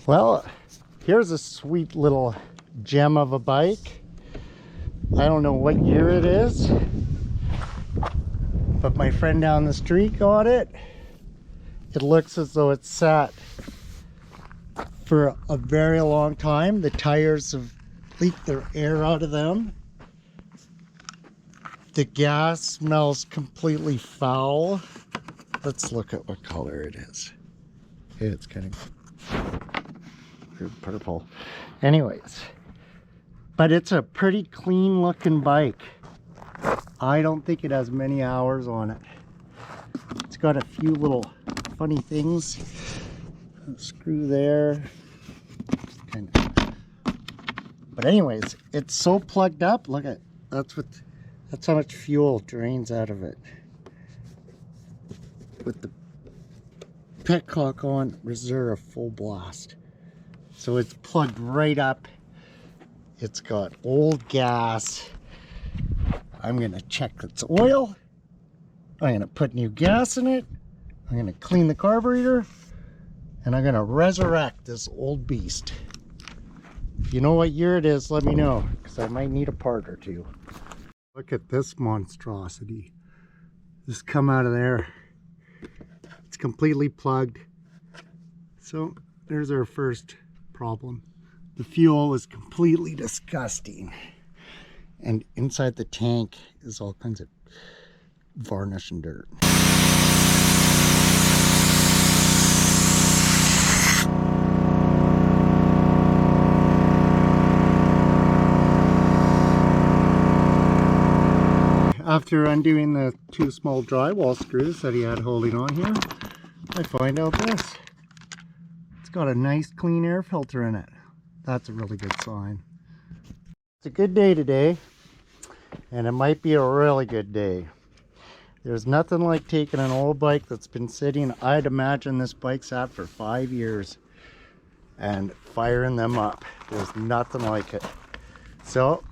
Well, here's a sweet little gem of a bike. I don't know what year it is, but my friend down the street got it. It looks as though it's sat for a very long time. The tires have leaked their air out of them. The gas smells completely foul. Let's look at what color it is. It's kind of purple. Anyways, but it's a pretty clean looking bike. I don't think it has many hours on it. It's got a few little funny things. A screw there. Kind of. But anyways, it's so plugged up. Look at that's how much fuel drains out of it. With the petcock on reserve full blast. So it's plugged right up. It's got old gas. I'm gonna check its oil. I'm gonna put new gas in it. I'm gonna clean the carburetor. And I'm gonna resurrect this old beast. If you know what year it is, let me know, because I might need a part or two. Look at this monstrosity. Just come out of there. It's completely plugged. So there's our first problem. The fuel is completely disgusting. And inside the tank is all kinds of varnish and dirt. After undoing the two small drywall screws that he had holding on here, I find out this. It's got a nice clean air filter in it. That's a really good sign. It's a good day today, and it might be a really good day. There's nothing like taking an old bike that's been sitting, I'd imagine this bike sat for 5 years, and firing them up. There's nothing like it. So,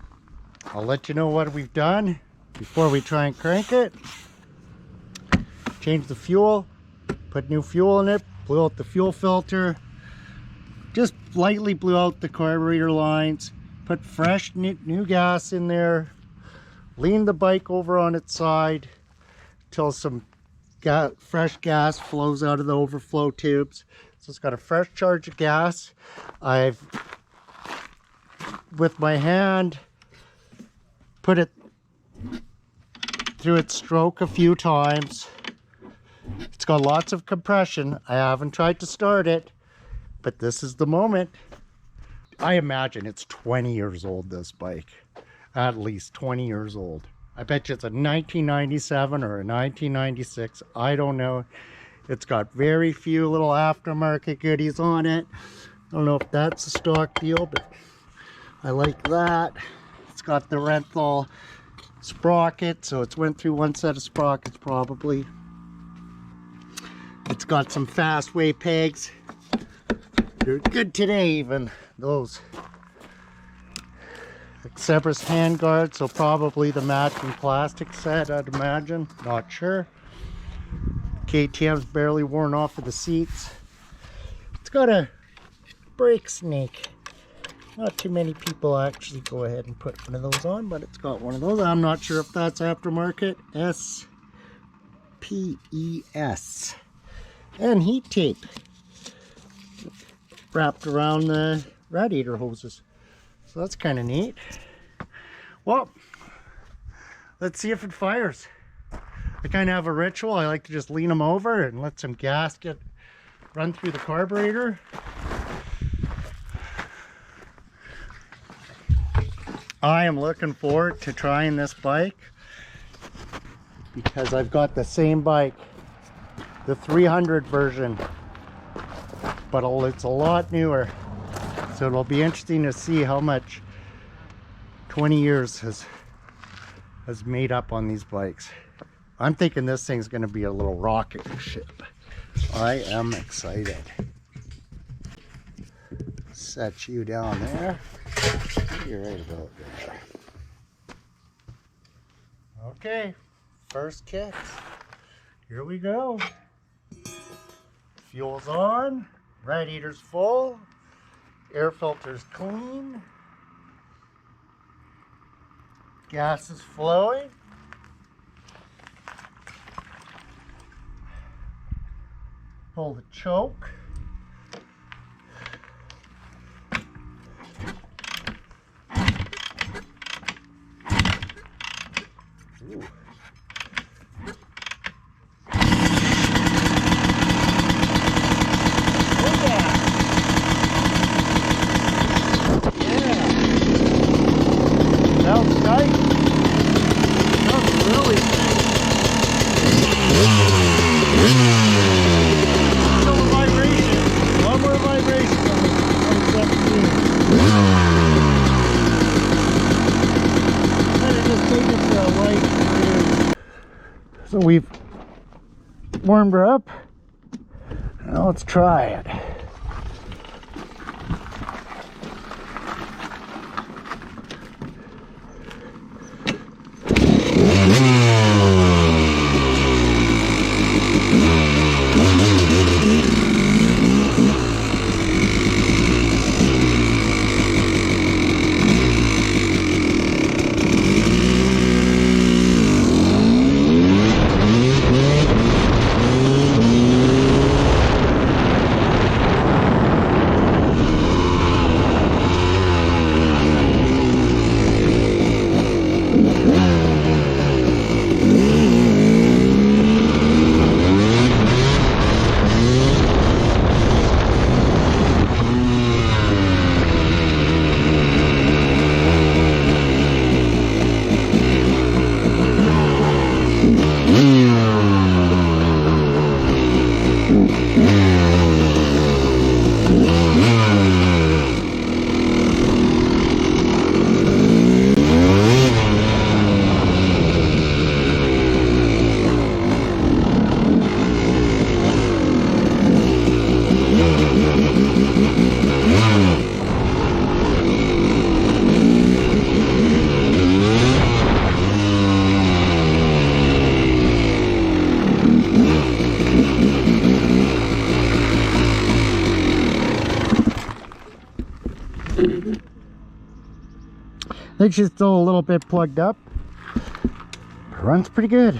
I'll let you know what we've done before we try and crank it. Change the fuel, put new fuel in it, blew out the fuel filter, just lightly blew out the carburetor lines, put fresh new gas in there, leaned the bike over on its side till some fresh gas flows out of the overflow tubes. So it's got a fresh charge of gas. I've, with my hand, put it through its stroke a few times. It's got lots of compression. I haven't tried to start it, but this is the moment. I imagine it's 20 years old, this bike. At least 20 years old. I bet you it's a 1997 or a 1996. I don't know. It's got very few little aftermarket goodies on it. I don't know if that's a stock deal, but I like that. It's got the Renthal sprocket, so it's went through one set of sprockets probably. It's got some fastway pegs. They're good today even. Those Xebris hand guards, so probably the matching plastic set, I'd imagine. Not sure. KTM's barely worn off of the seats. It's got a brake snake. Not too many people actually go ahead and put one of those on, but it's got one of those. I'm not sure if that's aftermarket. SPS. And heat tape wrapped around the radiator hoses. So that's kind of neat. Well, let's see if it fires. I kind of have a ritual. I like to just lean them over and let some gas run through the carburetor. I am looking forward to trying this bike because I've got the same bike, the 300 version, but it's a lot newer. So it'll be interesting to see how much 20 years has made up on these bikes. I'm thinking this thing's going to be a little rocket ship. I am excited. Set you down there. You're right about there. Okay, first kicks. Here we go. Fuel's on. Radiator's full. Air filter's clean. Gas is flowing. Pull the choke. Ooh. Sounds tight. Sounds really tight. Still a vibration. One more vibration on the 17. Better just take it for a light cruise. So we've warmed her up. Now let's try it. I think she's still a little bit plugged up. Runs pretty good.